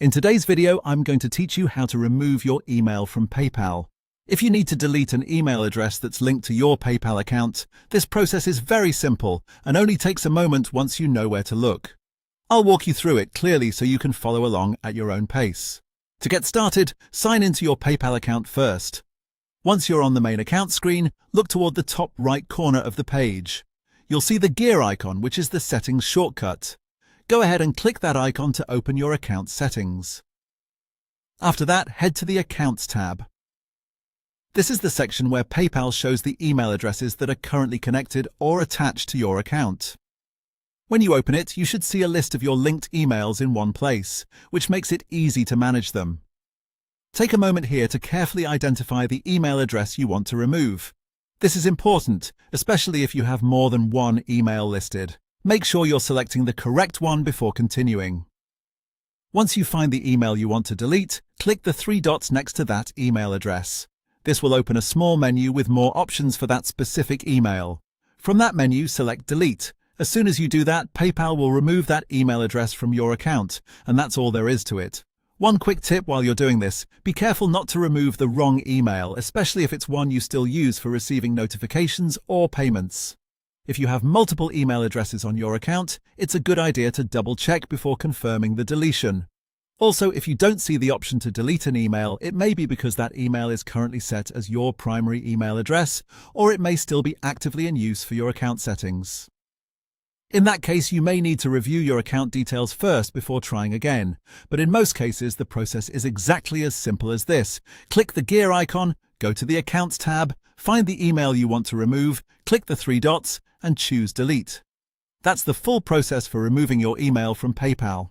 In today's video, I'm going to teach you how to remove your email from PayPal. If you need to delete an email address that's linked to your PayPal account, this process is very simple and only takes a moment once you know where to look. I'll walk you through it clearly so you can follow along at your own pace. To get started, sign into your PayPal account first. Once you're on the main account screen, look toward the top right corner of the page. You'll see the gear icon, which is the settings shortcut. Go ahead and click that icon to open your account settings. After that, head to the Accounts tab. This is the section where PayPal shows the email addresses that are currently connected or attached to your account. When you open it, you should see a list of your linked emails in one place, which makes it easy to manage them. Take a moment here to carefully identify the email address you want to remove. This is important, especially if you have more than one email listed. Make sure you're selecting the correct one before continuing. Once you find the email you want to delete, click the three dots next to that email address. This will open a small menu with more options for that specific email. From that menu, select Delete. As soon as you do that, PayPal will remove that email address from your account, and that's all there is to it. One quick tip while you're doing this, be careful not to remove the wrong email, especially if it's one you still use for receiving notifications or payments. If you have multiple email addresses on your account, it's a good idea to double-check before confirming the deletion. Also, if you don't see the option to delete an email, it may be because that email is currently set as your primary email address, or it may still be actively in use for your account settings. In that case, you may need to review your account details first before trying again, but in most cases, the process is exactly as simple as this. Click the gear icon, go to the Accounts tab, find the email you want to remove, click the three dots, and choose Delete. That's the full process for removing your email from PayPal.